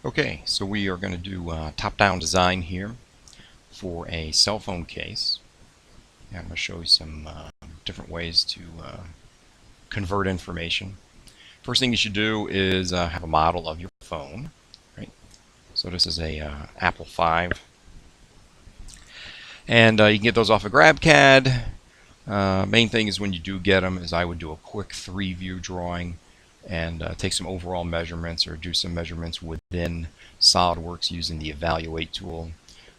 Okay, so we are going to do top-down design here for a cell phone case. And I'm going to show you some different ways to convert information. First thing you should do is have a model of your phone. Right? So this is a Apple 5. And you can get those off of Cadd. Main thing is when you do get them is I would do a quick 3-view drawing and take some overall measurements or do some measurements within SOLIDWORKS using the evaluate tool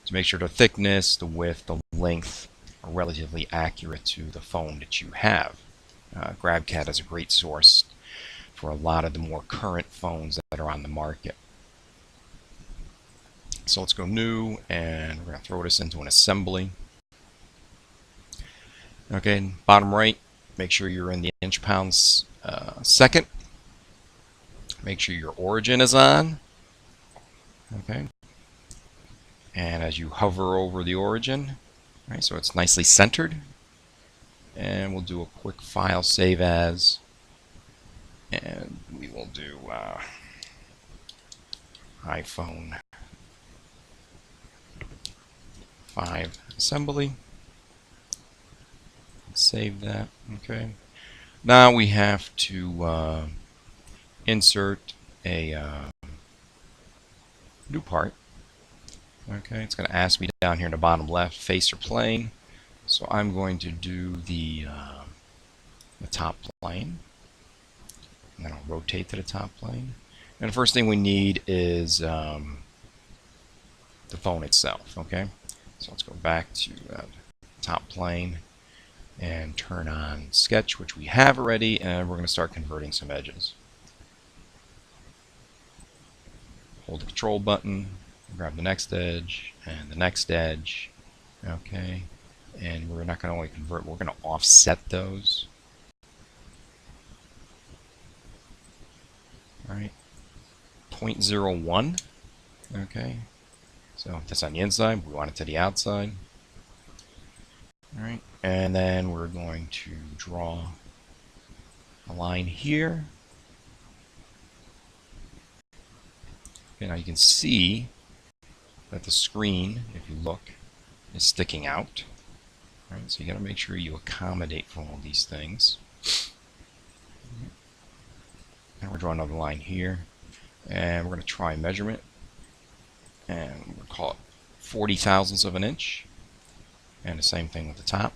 to make sure the thickness, the width, the length are relatively accurate to the phone that you have. Cadd is a great source for a lot of the more current phones that are on the market. So let's go new, and we're going to throw this into an assembly. Okay, bottom right, make sure you're in the inch pounds second. Make sure your origin is on. Okay. And as you hover over the origin, right, so it's nicely centered. And we'll do a quick file save as. And we will do iPhone 5 assembly. Save that. Okay. Now we have to insert a new part. Okay, it's going to ask me down here in the bottom left, face or plane. So I'm going to do the top plane. And then I'll rotate to the top plane. And the first thing we need is the phone itself. Okay, so let's go back to top plane and turn on sketch, which we have already, and we're going to start converting some edges. Hold the control button, grab the next edge and the next edge. Okay, and we're not going to only convert, we're going to offset those. All right, 0.01. Okay, so that's on the inside, we want it to the outside. All right, and then we're going to draw a line here. Okay, now you can see that the screen, if you look, is sticking out. All right, so you got to make sure you accommodate for all these things. And we're drawing another line here, and we're going to try measurement, and we'll call it 40 thousandths of an inch. And the same thing with the top.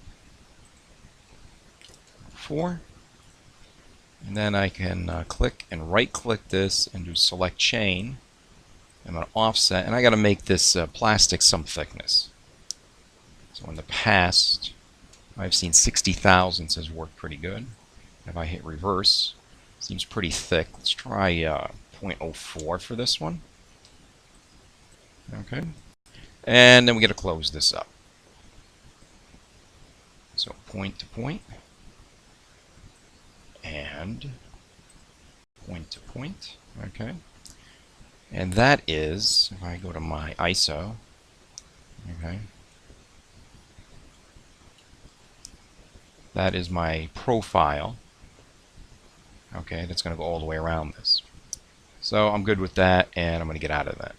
4. And then I can click and right click this and do select chain. I'm going to offset, and I got to make this plastic some thickness. So in the past, I've seen 60 thousandths has worked pretty good. If I hit reverse, it seems pretty thick. Let's try 0.04 for this one. Okay. And then we got to close this up. So point to point, and point to point, okay. And that is, if I go to my ISO, okay, that is my profile, okay, that's going to go all the way around this. So I'm good with that, and I'm going to get out of that.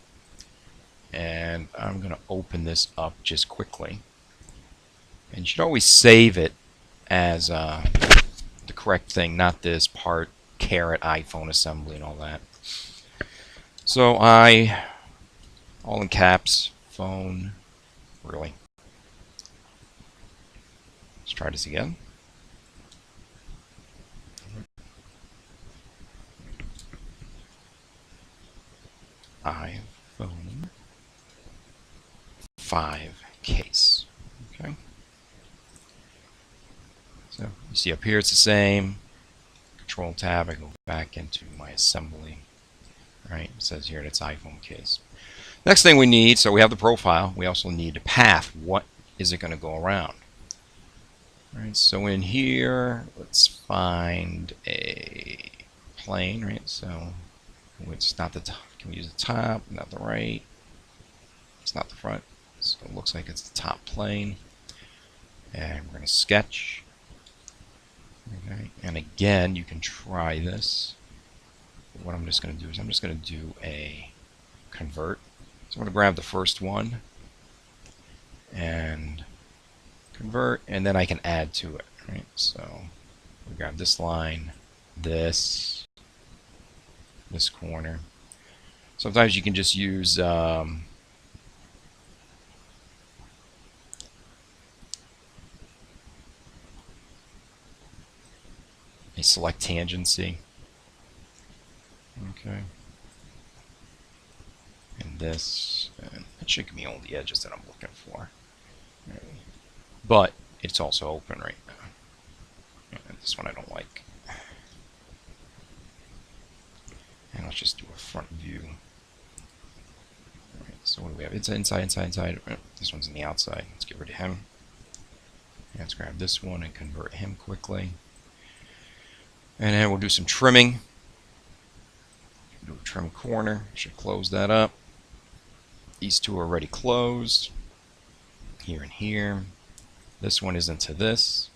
And I'm going to open this up just quickly. And you should always save it as the correct thing, not this part, caret iPhone assembly and all that. So all in caps, phone, really. Let's try this again. iPhone 5 case. Okay. So you see up here it's the same. Control tab, I go back into my assembly. Right, it says here it's iPhone case. Next thing we need, so we have the profile, we also need a path. What is it going to go around? All right, so in here, let's find a plane, right? So it's not the top. Can we use the top, not the right? It's not the front. So it looks like it's the top plane. And we're going to sketch. Okay, and again, you can try this. What I'm just going to do is I'm just going to do a convert. So I'm going to grab the first one and convert, and then I can add to it, right? So we grab this line, this corner. Sometimes you can just use a select tangency. Okay. And this, and it should give me all the edges that I'm looking for. Right. But it's also open right now. And this one I don't like. And let's just do a front view. Alright, so what do we have? It's inside. This one's on the outside. Let's get rid of him. And let's grab this one and convert him quickly. And then we'll do some trimming. Do a trim corner. Should close that up. These two are already closed. Here and here. This one is into this.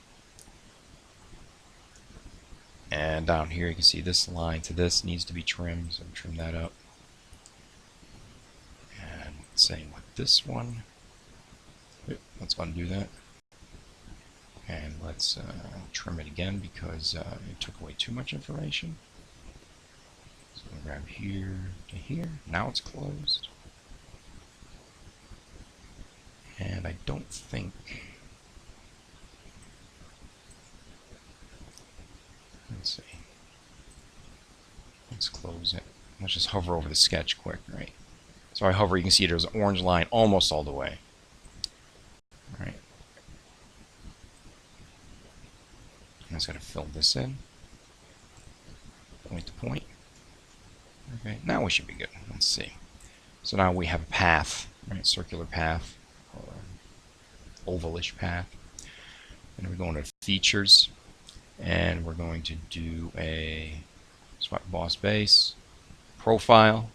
And down here you can see this line to this needs to be trimmed, so trim that up. And same with this one. Let's undo that. And let's trim it again because it took away too much information. So we'll grab here to here. Now it's closed. And I don't think... Let's see. Let's close it. Let's just hover over the sketch quick, right? So I hover, you can see there's an orange line almost all the way. All right. I'm just going to fill this in. Point to point. Okay, now we should be good. Let's see. So now we have a path, right? Circular path, or ovalish path. And we're going to features. And we're going to do a swipe boss base, profile,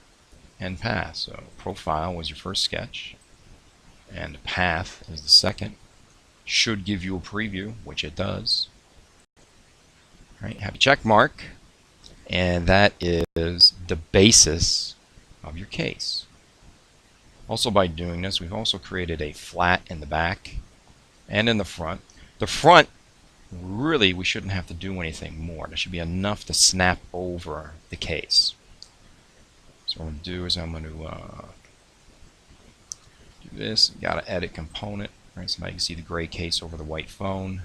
and path. So profile was your first sketch, and path is the second. Should give you a preview, which it does. All right, have a check mark, and that is the basis of your case. Also, by doing this, we've also created a flat in the back and in the front. The front, really, we shouldn't have to do anything more. There should be enough to snap over the case. So what I'm going to do is I'm going to do this. Got to edit component. Right, so now you can see the gray case over the white phone.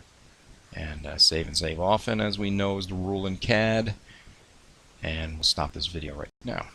And save and save often, as we know is the rule in Cadd. And we'll stop this video right now.